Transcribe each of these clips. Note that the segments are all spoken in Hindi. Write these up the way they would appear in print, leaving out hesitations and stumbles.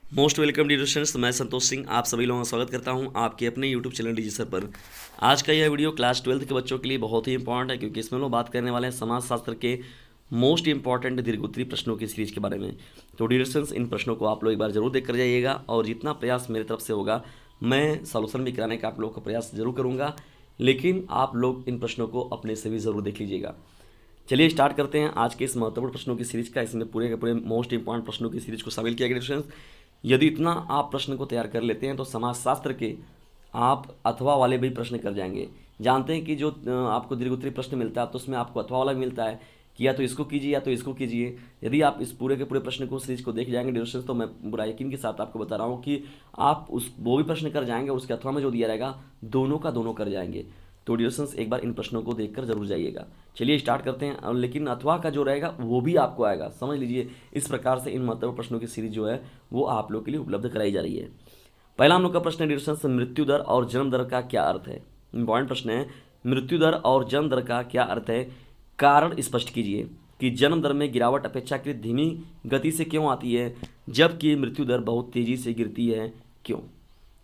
मोस्ट वेलकम डियर स्टूडेंट्स, मैं संतोष सिंह आप सभी लोगों का स्वागत करता हूं आपके अपने यूट्यूब चैनल डीजी सर पर। आज का यह वीडियो क्लास 12th के बच्चों के लिए बहुत ही इंपॉर्टेंट है, क्योंकि इसमें हम लोग बात करने वाले हैं समाजशास्त्र के मोस्ट इंपॉर्टेंट दीर्घोत्तरीय प्रश्नों की सीरीज के बारे में। तो डियर स्टूडेंट्स, इन प्रश्नों को आप लोग एक बार जरूर देख कर जाइएगा, और जितना प्रयास मेरी तरफ से होगा मैं सॉल्यूशन भी कराने का आप लोगों का प्रयास जरूर करूँगा, लेकिन आप लोग इन प्रश्नों को अपने से भी ज़रूर देख लीजिएगा। चलिए स्टार्ट करते हैं आज के इस महत्वपूर्ण प्रश्नों की सीरीज का। इसमें पूरे के पूरे मोस्ट इंपॉर्टेंट प्रश्नों की सीरीज को शामिल किया गया स्टूडेंट्स। यदि इतना आप प्रश्न को तैयार कर लेते हैं तो समाजशास्त्र के आप अथवा वाले भी प्रश्न कर जाएंगे। जानते हैं कि जो आपको दीर्घोत्तरीय प्रश्न मिलता है तो उसमें आपको अथवा वाला भी मिलता है कि या तो इसको कीजिए या तो इसको कीजिए। यदि आप इस पूरे के पूरे प्रश्न को सीरीज को देख जाएंगे ड्यूरेशन, तो मैं पूरा यकीन के साथ आपको बता रहा हूँ कि आप उस वो भी प्रश्न कर जाएंगे और उसके अथवा में जो दिया रहेगा दोनों का दोनों कर जाएंगे। तो ड्यूरेशंस एक बार इन प्रश्नों को देखकर जरूर जाइएगा। चलिए स्टार्ट करते हैं, और लेकिन अथवा का जो रहेगा वो भी आपको आएगा, समझ लीजिए। इस प्रकार से इन महत्वपूर्ण प्रश्नों की सीरीज जो है वो आप लोग के लिए उपलब्ध कराई जा रही है। पहला हम लोग का प्रश्न है ड्यूरेशंस, मृत्यु दर और जन्म दर का क्या अर्थ है। इंपॉर्टेंट प्रश्न है, मृत्यु दर और जन्म दर का क्या अर्थ है, कारण स्पष्ट कीजिए कि जन्म दर में गिरावट अपेक्षाकृत धीमी गति से क्यों आती है, जबकि मृत्यु दर बहुत तेजी से गिरती है, क्यों।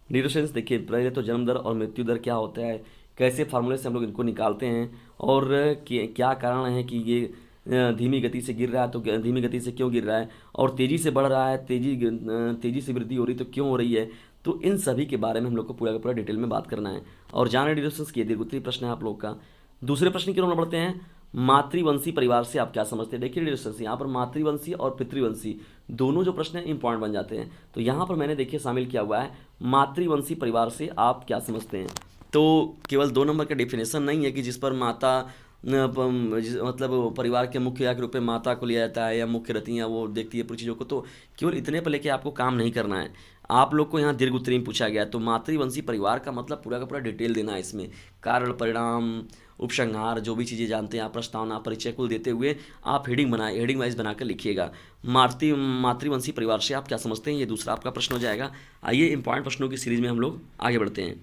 ड्यूरेशंस देखिए, पहले तो जन्म दर और मृत्यु दर क्या होता है, कैसे फार्मूले से हम लोग इनको निकालते हैं, और क्या कारण है कि ये धीमी गति से गिर रहा है तो धीमी गति से क्यों गिर रहा है, और तेज़ी से बढ़ रहा है, तेज़ी से वृद्धि हो रही तो क्यों हो रही है। तो इन सभी के बारे में हम लोग को पूरा का पूरा डिटेल में बात करना है, और जाने डिस्कस किए दीर्घोत्तरीय प्रश्न है आप लोग का। दूसरे प्रश्न की ओर हम बढ़ते हैं, मातृवंशी परिवार से आप क्या समझते हैं। देखिए डिस्कस, यहाँ पर मातृवंशी और पितृवंशी दोनों जो प्रश्न हैं इंपॉर्टेंट बन जाते हैं। तो यहाँ पर मैंने देखिए शामिल किया हुआ है, मातृवंशी परिवार से आप क्या समझते हैं। तो केवल 2 नंबर का डेफिनेशन नहीं है कि जिस पर माता मतलब परिवार के मुखिया के रूप में माता को लिया जाता है, या मुख्य रतियाँ वो देखती है पूरी चीज़ों को। तो केवल इतने पर लेके आपको काम नहीं करना है, आप लोग को यहाँ दीर्घ उत्तरी में पूछा गया है। तो मातृवंशी परिवार का मतलब पूरा का पूरा डिटेल देना है इसमें, कारण परिणाम उपसंहार जो भी चीज़ें जानते हैं आप, प्रस्तावना परिचय कुल देते हुए आप हेडिंग वाइज बनाकर लिखिएगा। मातृवंशी परिवार से आप क्या समझते हैं, ये दूसरा आपका प्रश्न हो जाएगा। आइए इंपॉर्टेंट प्रश्नों की सीरीज में हम लोग आगे बढ़ते हैं।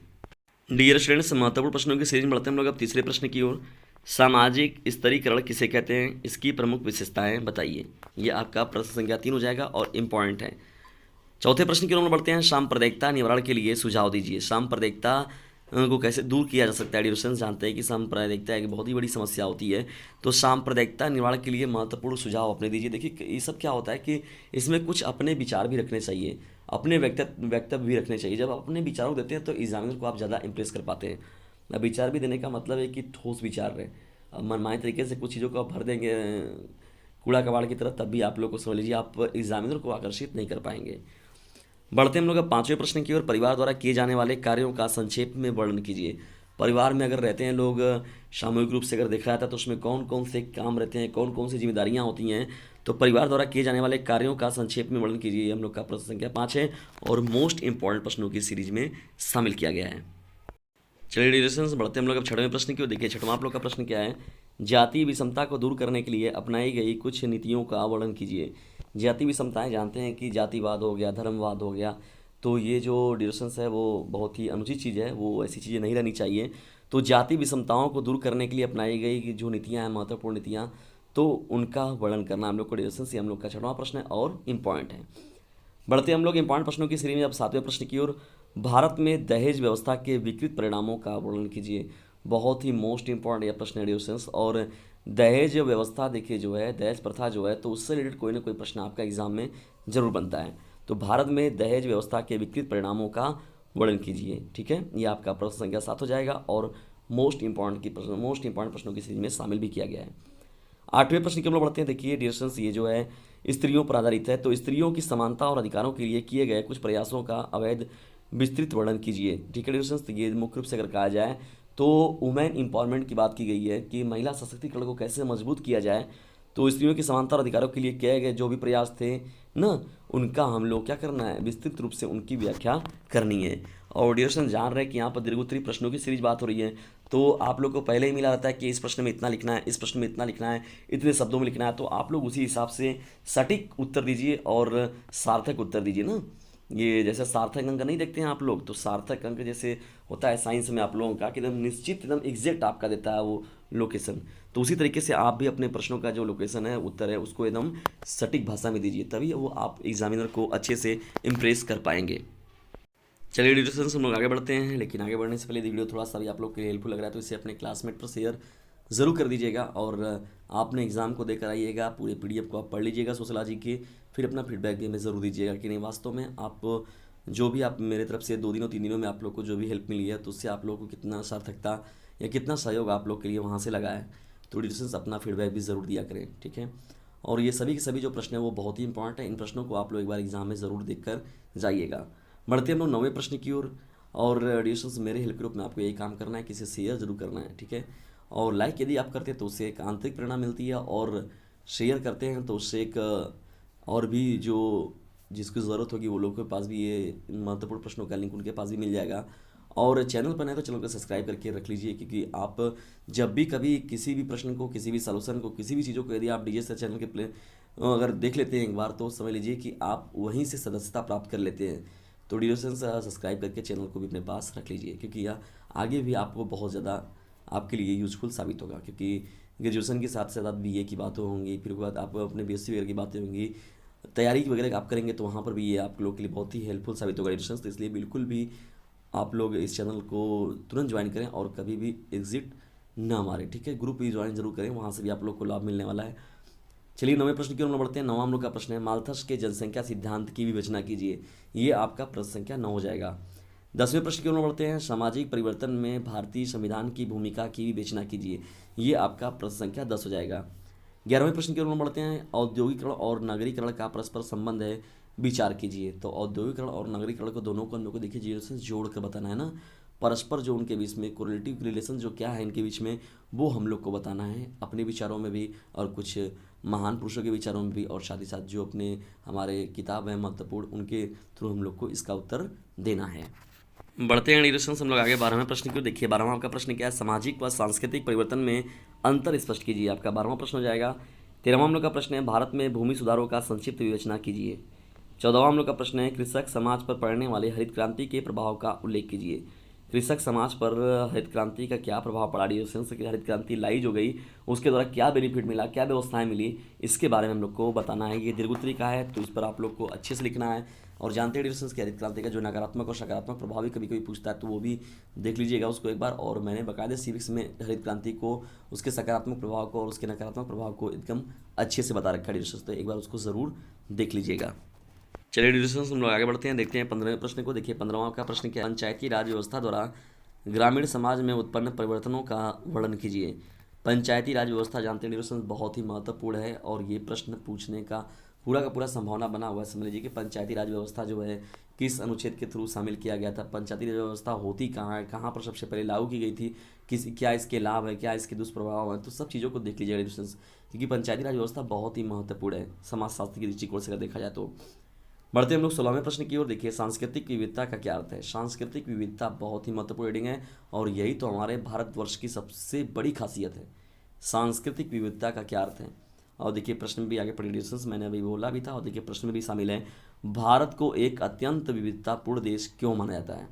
डियर स्टूडेंट्स, महत्वपूर्ण प्रश्नों की सीरीज में बढ़ते हैं हम लोग अब तीसरे प्रश्न की ओर। सामाजिक स्तरीकरण किसे कहते हैं, इसकी प्रमुख विशेषताएं बताइए। ये आपका प्रश्न संख्या 3 हो जाएगा और इम्पॉर्टेंट है। चौथे प्रश्न की ओर बढ़ते हैं, सांप्रदायिकता निवारण के लिए सुझाव दीजिए। सांप्रदायिकता को कैसे दूर किया जा सकता है। डिविजन जानते हैं कि सांप्रदायिकता एक बहुत ही बड़ी समस्या होती है, तो सांप्रदायिकता निवारण के लिए महत्वपूर्ण सुझाव अपने दीजिए। देखिए ये सब क्या होता है कि इसमें कुछ अपने विचार भी रखने चाहिए, अपने वक्तव्य भी रखने चाहिए। जब अपने विचारों देते हैं तो एग्जामिनर को आप ज़्यादा इंप्रेस कर पाते हैं। अब विचार भी देने का मतलब है कि ठोस विचार रहे। अब मनमाने तरीके से कुछ चीज़ों को आप भर देंगे कूड़ा कबाड़ की तरह, तब भी आप लोग को समझ लीजिए आप एग्जामिनर को आकर्षित नहीं कर पाएंगे। बढ़ते हम लोग अब पांचवें प्रश्न की ओर, परिवार द्वारा किए जाने वाले कार्यों का संक्षेप में वर्णन कीजिए। परिवार में अगर रहते हैं लोग, सामूहिक रूप से अगर देखा जाता है तो उसमें कौन कौन से काम रहते हैं, कौन कौन सी जिम्मेदारियां होती हैं। तो परिवार द्वारा किए जाने वाले कार्यों का संक्षेप में वर्णन कीजिए, ये हम लोग का प्रश्न संख्या 5 है, और मोस्ट इंपॉर्टेंट प्रश्नों की सीरीज में शामिल किया गया है। चलिए डिस्कशन बढ़ते हम लोग अब छठवें प्रश्न की ओर। देखिए छठवां आप लोग का प्रश्न क्या है, जाति विषमता को दूर करने के लिए अपनाई गई कुछ नीतियों का वर्णन कीजिए। जाति विषमताएं जानते हैं कि जातिवाद हो गया, धर्मवाद हो गया, तो ये जो डिस्कशंस है वो बहुत ही अनुचित चीज़ है, वो ऐसी चीज़ें नहीं रहनी चाहिए। तो जाति विषमताओं को दूर करने के लिए अपनाई गई जो नीतियाँ हैं, महत्वपूर्ण नीतियाँ, तो उनका वर्णन करना हम लोग को डिस्कशंस, ये हम लोग का छठवां प्रश्न है और इम्पॉर्टेंट है। बढ़ते हम लोग इंपॉर्टेंट प्रश्नों की श्रेणी में अब सातवें प्रश्न की ओर। भारत में दहेज व्यवस्था के विकृत परिणामों का वर्णन कीजिए। बहुत ही मोस्ट इंपॉर्टेंट यह प्रश्न है डिस्कशंस। और दहेज व्यवस्था देखिए जो है, दहेज प्रथा जो है, तो उससे रिलेटेड कोई ना कोई प्रश्न आपका एग्जाम में जरूर बनता है। तो भारत में दहेज व्यवस्था के विकृत परिणामों का वर्णन कीजिए, ठीक है। ये आपका प्रश्न संख्या 7 हो जाएगा और मोस्ट इंपॉर्टेंट प्रश्नों की सीरीज में शामिल भी किया गया है। आठवें प्रश्न की हम लोग बढ़ते हैं। देखिए डिस्कशंस ये जो है स्त्रियों पर आधारित है, तो स्त्रियों की समानता और अधिकारों के लिए किए गए कुछ प्रयासों का अवैध विस्तृत वर्णन कीजिए, ठीक है डिस्कशंस। तो ये मुख्य रूप से अगर कहा जाए तो वुमेन एम्पावरमेंट की बात की गई है कि महिला सशक्तिकरण को कैसे मजबूत किया जाए। तो स्त्रियों की समानता और अधिकारों के लिए किए गए जो भी प्रयास थे ना, उनका हम लोग क्या करना है, विस्तृत रूप से उनकी व्याख्या करनी है। और डिस्कशन जान रहे हैं कि यहाँ पर दीर्घोत्तरीय प्रश्नों की सीरीज बात हो रही है, तो आप लोग को पहले ही मिला रहता है कि इस प्रश्न में इतना लिखना है, इस प्रश्न में इतना लिखना है, इतने शब्दों में लिखना है। तो आप लोग उसी हिसाब से सटीक उत्तर दीजिए और सार्थक उत्तर दीजिए ना। ये जैसे सार्थक अंक नहीं देखते हैं आप लोग, तो सार्थक अंक जैसे होता है साइंस में आप लोगों का कि एकदम निश्चित एकदम एग्जैक्ट आपका देता है वो लोकेशन, तो उसी तरीके से आप भी अपने प्रश्नों का जो लोकेशन है, उत्तर है, उसको एकदम सटीक भाषा में दीजिए, तभी वो आप एग्जामिनर को अच्छे से इम्प्रेस कर पाएंगे। चलिए डिस्कशन से हम लोग आगे बढ़ते हैं, लेकिन आगे बढ़ने से पहले वीडियो थोड़ा सा भी आप लोग के लिए हेल्पफुल लग रहा है तो इसे अपने क्लासमेट पर शेयर ज़रूर कर दीजिएगा, और आपने एग्ज़ाम को देकर आइएगा, पूरे पीडीएफ को आप पढ़ लीजिएगा सोशलॉजी के, फिर अपना फीडबैक भी हमें ज़रूर दीजिएगा कि नहीं वास्तव में आप जो भी आप मेरे तरफ से 2 दिनों 3 दिनों में आप लोग को जो भी हेल्प मिली है, तो उससे आप लोग को कितना सार्थकता या कितना सहयोग आप लोग के लिए वहाँ से लगा है, तो डिस्कशन अपना फीडबैक भी ज़रूर दिया करें, ठीक है। और ये सभी के सभी जो प्रश्न है वो बहुत ही इंपॉर्टेंट है, इन प्रश्नों को आप लोग एक बार एग्जाम में ज़रूर देख कर जाइएगा। बढ़ते हम लोग 9वें प्रश्न की ओर, और डिस्कशंस मेरे हेल्प ग्रुप में आपको यही काम करना है कि इसे शेयर जरूर करना है, ठीक है। और लाइक यदि आप करते हैं तो उससे एक आंतरिक प्रेरणा मिलती है, और शेयर करते हैं तो उससे एक और भी जो जिसकी ज़रूरत होगी वो लोग के पास भी ये महत्वपूर्ण प्रश्नों का लिंक उनके पास भी मिल जाएगा। और चैनल पर नए तो चैनल को सब्सक्राइब करके रख लीजिए, क्योंकि आप जब भी कभी किसी भी प्रश्न को, किसी भी सॉल्यूशन को, किसी भी चीज़ों को यदि आप डीजे चैनल के प्ले अगर देख लेते हैं एक बार, तो समझ लीजिए कि आप वहीं से सदस्यता प्राप्त कर लेते हैं। तो डिस्कशन से सब्सक्राइब करके चैनल को भी अपने पास रख लीजिए, क्योंकि यह आगे भी आपको बहुत ज़्यादा आपके लिए यूजफुल साबित होगा, क्योंकि ग्रेजुएशन के साथ साथ बीए की बातें होंगी, फिर उसके बाद आप अपने बीएससी वगैरह की बातें होंगी, तैयारी वगैरह आप करेंगे, तो वहाँ पर भी ये आप लोग के लिए बहुत ही हेल्पफुल साबित होगा एडिशन। तो इसलिए बिल्कुल भी आप लोग इस चैनल को तुरंत ज्वाइन करें और कभी भी एग्जिट ना मारें, ठीक है। ग्रुप भी ज्वाइन जरूर करें, वहाँ से भी आप लोग को लाभ मिलने वाला है। चलिए 9वें प्रश्न की ओर बढ़ते हैं। 9वां हम लोग का प्रश्न है, माल्थस के जनसंख्या सिद्धांत की विवेचना कीजिए। ये आपका प्रश्न संख्या 9 हो जाएगा। 10वें प्रश्न की ओर बढ़ते हैं, सामाजिक परिवर्तन में भारतीय संविधान की भूमिका की विवेचना कीजिए। ये आपका प्रश्न संख्या 10 हो जाएगा। 11वें प्रश्न की ओर बढ़ते हैं, औद्योगिकरण और नगरीकरण का परस्पर संबंध है, विचार कीजिए। तो औद्योगिकरण और नगरीकरण को दोनों को हम लोग को देखिए जीरो से जोड़ कर बताना है ना, परस्पर जो उनके बीच में कोरिलेटिव रिलेशन जो क्या है इनके बीच में, वो हम लोग को बताना है अपने विचारों में भी, और कुछ महान पुरुषों के विचारों में भी, और साथ ही साथ जो अपने हमारे किताब है महत्वपूर्ण, उनके थ्रू हम लोग को इसका उत्तर देना है। बढ़ते हैं डिस्कशन हम लोग आगे 12वें प्रश्न को देखिए। 12वां आपका प्रश्न क्या है, सामाजिक व सांस्कृतिक परिवर्तन में अंतर स्पष्ट कीजिए। आपका 12वां प्रश्न हो जाएगा। 13वां हम लोग का प्रश्न है, भारत में भूमि सुधारों का संक्षिप्त विवेचना कीजिए। 14वां हम लोग का प्रश्न है, कृषक समाज पर पड़ने वाले हरित क्रांति के प्रभाव का उल्लेख कीजिए। कृषक समाज पर हरित क्रांति का क्या प्रभाव पड़ा, डिस्कशन से हरित क्रांति लाई जो गई उसके द्वारा क्या बेनिफिट मिला, क्या व्यवस्थाएं मिली, इसके बारे में हम लोग को बताना है। ये दीर्घोत्तरी का है तो इस पर आप लोग को अच्छे से लिखना है। और जानते हैं डिस्कशन की हरित क्रांति का जो नकारात्मक और सकारात्मक प्रभाव भी कभी कभी पूछता है, तो वो भी देख लीजिएगा उसको एक बार। और मैंने बाकायदे सिविक्स में हरित क्रांति को, उसके सकारात्मक प्रभाव को और उसके नकारात्मक प्रभाव को एकदम अच्छे से बता रखा है डिस्कशन, तो एक बार उसको ज़रूर देख लीजिएगा। चलिए डिस्कशन हम लोग आगे बढ़ते हैं, देखते हैं 15वें प्रश्न को। देखिए 15वां का प्रश्न क्या है, पंचायती राज व्यवस्था द्वारा ग्रामीण समाज में उत्पन्न परिवर्तनों का वर्णन कीजिए। पंचायती राज व्यवस्था जानते हैं डिस्कशन बहुत ही महत्वपूर्ण है, और ये प्रश्न पूछने का पूरा संभावना बना हुआ है। समझ लीजिए कि पंचायती राज व्यवस्था जो है किस अनुच्छेद के थ्रू शामिल किया गया था, पंचायती राज व्यवस्था होती कहाँ है, कहाँ पर सबसे पहले लागू की गई थी, क्या इसके लाभ है, क्या इसके दुष्प्रभाव है, तो सब चीज़ों को देख लीजिएगा डिस्कशन, क्योंकि पंचायती राज व्यवस्था बहुत ही महत्वपूर्ण है समाजशास्त्र की दृष्टिकोण से अगर देखा जाए तो। बढ़ते हम लोग 16वें प्रश्न की ओर। देखिए सांस्कृतिक विविधता का क्या अर्थ है। सांस्कृतिक विविधता बहुत ही महत्वपूर्ण रीडिंग है, और यही तो हमारे भारतवर्ष की सबसे बड़ी खासियत है। सांस्कृतिक विविधता का क्या अर्थ है, और देखिए प्रश्न में भी आगे प्रेडिक्शंस मैंने अभी बोला भी था, और देखिए प्रश्न में भी शामिल है, भारत को एक अत्यंत विविधतापूर्ण देश क्यों माना जाता है।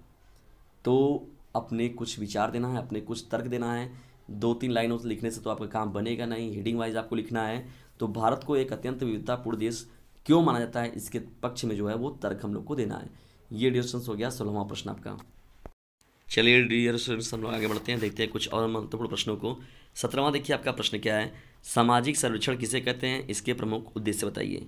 तो अपने कुछ विचार देना है, अपने कुछ तर्क देना है। 2-3 लाइनों से लिखने से तो आपका काम बनेगा नहीं, हेडिंग वाइज आपको लिखना है। तो भारत को एक अत्यंत विविधतापूर्ण देश क्यों माना जाता है, इसके पक्ष में जो है वो तर्क हम लोग को देना है। ये डिस्कशन हो गया 16वां प्रश्न आपका। चलिए डियर स्टूडेंट्स हम लोग आगे बढ़ते हैं, देखते हैं कुछ और महत्वपूर्ण प्रश्नों को। 17वां देखिए आपका प्रश्न क्या है, सामाजिक सर्वेक्षण किसे कहते हैं, इसके प्रमुख उद्देश्य बताइए।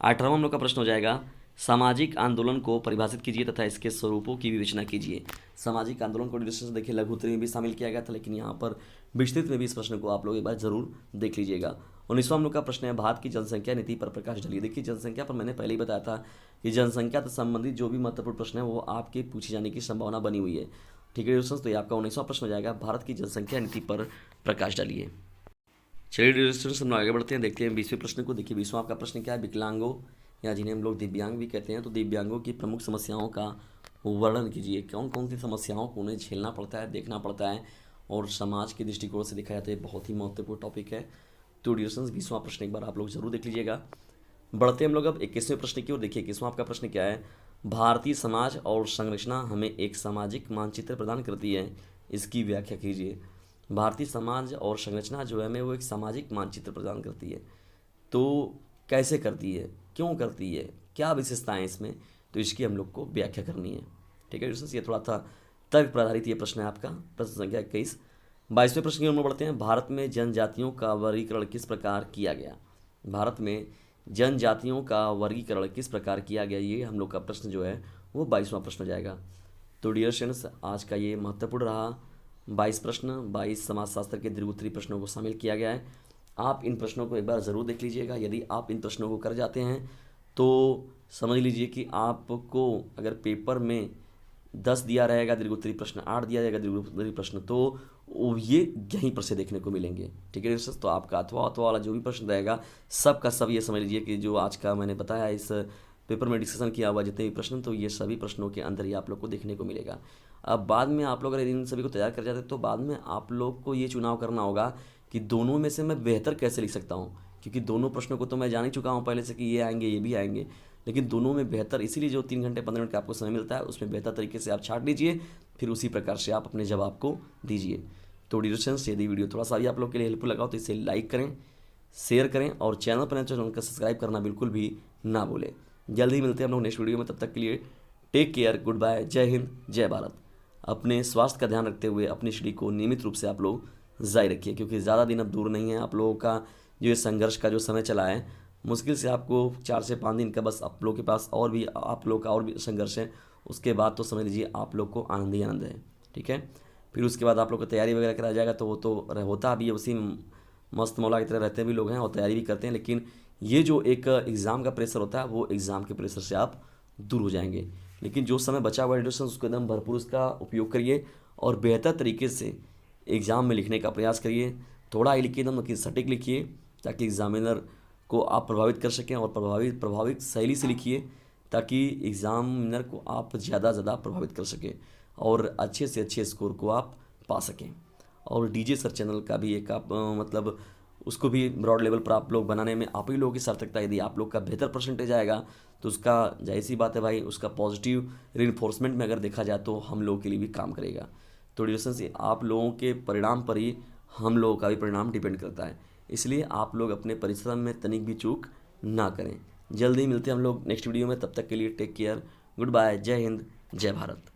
18वां हम लोग का प्रश्न हो जाएगा, सामाजिक आंदोलन को परिभाषित कीजिए तथा इसके स्वरूपों की विवेचना कीजिए। सामाजिक आंदोलन को डिस्कशन देखिए लघुत्तरी में भी शामिल किया गया था, लेकिन यहाँ पर विस्तृत में भी इस प्रश्न को आप लोग एक बार जरूर देख लीजिएगा। 19वां हम लोग का प्रश्न है, भारत की जनसंख्या नीति पर प्रकाश डालिए। देखिए जनसंख्या पर मैंने पहले ही बताया था कि जनसंख्या से संबंधित जो भी महत्वपूर्ण प्रश्न है वो आपके पूछे जाने की संभावना बनी हुई है, ठीक है दोस्तों। तो ये आपका 19वां प्रश्न हो जाएगा, भारत की जनसंख्या नीति पर प्रकाश डालिए। चलिए स्टूडेंट्स हम आगे बढ़ते हैं, देखते हैं 20वें प्रश्न को। देखिए 20वां आपका प्रश्न क्या है, विकलांगों या जिन्हें हम लोग दिव्यांग भी कहते हैं, तो दिव्यांगों की प्रमुख समस्याओं का वर्णन कीजिए। कौन कौन सी समस्याओं को उन्हें झेलना पड़ता है, देखना पड़ता है, और समाज के दृष्टिकोण से देखा जाता है बहुत ही महत्वपूर्ण टॉपिक है। तो डिस्कशन 20वां प्रश्न एक बार आप लोग जरूर देख लीजिएगा। बढ़ते हम लोग अब 21वें प्रश्न की ओर। देखिए 21वां आपका प्रश्न क्या है, भारतीय समाज और संरचना हमें एक सामाजिक मानचित्र प्रदान करती है, इसकी व्याख्या कीजिए। भारतीय समाज और संरचना जो है हमें वो एक सामाजिक मानचित्र प्रदान करती है। तो कैसे करती है, क्यों करती है, क्या विशेषताएं इसमें, तो इसकी हम लोग को व्याख्या करनी है। ठीक है दोस्तों, ये थोड़ा सा तर्क पर आधारित ये प्रश्न है आपका। प्रश्न संख्या 21। 22वें प्रश्न की ओर बढ़ते हैं। भारत में जनजातियों का वर्गीकरण किस प्रकार किया गया। भारत में जनजातियों का वर्गीकरण किस प्रकार किया गया, ये हम लोग का प्रश्न जो है वो 22वां प्रश्न हो जाएगा। तो डियर स्टूडेंट्स, आज का ये महत्वपूर्ण रहा 22 प्रश्न। 22 समाजशास्त्र के दीर्घोत्तरीय प्रश्नों को शामिल किया गया है। आप इन प्रश्नों को एक बार ज़रूर देख लीजिएगा। यदि आप इन प्रश्नों को कर जाते हैं तो समझ लीजिए कि आपको अगर पेपर में 10 दिया रहेगा दीर्घोत्तरीय प्रश्न, 8 दिया जाएगा दीर्घोत्तरीय प्रश्न, तो ये यहीं पर से देखने को मिलेंगे। ठीक है दोस्तों, तो आपका अथवा वाला जो भी प्रश्न रहेगा सब का सब ये समझ लीजिए कि जो आज का मैंने बताया इस पेपर में डिस्कशन किया हुआ जितने भी प्रश्न, तो ये सभी प्रश्नों के अंदर ही आप लोग को देखने को मिलेगा। अब बाद में आप लोग अगर इन सभी को तैयार कर जाते तो बाद में आप लोग को ये चुनाव करना होगा कि दोनों में से मैं बेहतर कैसे लिख सकता हूँ, क्योंकि दोनों प्रश्नों को तो मैं जान ही चुका हूँ पहले से कि ये आएंगे ये भी आएंगे, लेकिन दोनों में बेहतर, इसीलिए जो 3 घंटे 15 मिनट का आपको समय मिलता है उसमें बेहतर तरीके से आप छाट लीजिए, फिर उसी प्रकार से आप अपने जवाब को दीजिए। तो डियर स्टूडेंट्स, यदि वीडियो थोड़ा सा भी आप लोग के लिए हेल्पफुल लगा हो तो इसे लाइक करें, शेयर करें और चैनल पर नए तो चैनल का सब्सक्राइब करना बिल्कुल भी ना भूलें। जल्द ही मिलते हैं हम लोग नेक्स्ट वीडियो में, तब तक के लिए टेक केयर, गुड बाय, जय हिंद, जय भारत। अपने स्वास्थ्य का ध्यान रखते हुए अपनी स्टडी को नियमित रूप से आप लोग जारी रखिए, क्योंकि ज़्यादा दिन अब दूर नहीं है। आप लोगों का जो ये संघर्ष का जो समय चला है, मुश्किल से आपको 4 से 5 दिन का बस आप लोगों के पास और भी आप लोग का और भी संघर्ष है। उसके बाद तो समझ लीजिए आप लोग को आनंद ही आनंद है। ठीक है, फिर उसके बाद आप लोग को तैयारी वगैरह कराया जाएगा, तो वो तो होता भी है, उसी मस्त मौला की तरह रहते भी लोग हैं और तैयारी भी करते हैं, लेकिन ये जो एक एग्ज़ाम का प्रेशर होता है वो एग्ज़ाम के प्रेशर से आप दूर हो जाएंगे। लेकिन जो समय बचा हुआ है उसको एकदम भरपूर उसका उपयोग करिए और बेहतर तरीके से एग्ज़ाम में लिखने का प्रयास करिए। थोड़ा ही लिखिए, एकदम सटीक लिखिए, ताकि एग्ज़ामिनर को आप प्रभावित कर सकें, और प्रभावित शैली से लिखिए ताकि एग्ज़ामिनर को आप ज़्यादा प्रभावित कर सकें और अच्छे से अच्छे स्कोर को आप पा सकें। और डीजे सर चैनल का भी एक आप मतलब उसको भी ब्रॉड लेवल पर आप लोग बनाने में आप ही लोगों की सार्थकता, यदि आप लोग का बेहतर परसेंटेज आएगा तो उसका जाहिर सी बात है भाई, उसका पॉजिटिव रिइंफोर्समेंट में अगर देखा जाए तो हम लोगों के लिए भी काम करेगा। तो डिस्टेंस से आप लोगों के परिणाम पर ही हम लोगों का भी परिणाम डिपेंड करता है, इसलिए आप लोग अपने परिश्रम में तनिक भी चूक ना करें। जल्द ही मिलते हैं हम लोग नेक्स्ट वीडियो में, तब तक के लिए टेक केयर, गुड बाय, जय हिंद, जय भारत।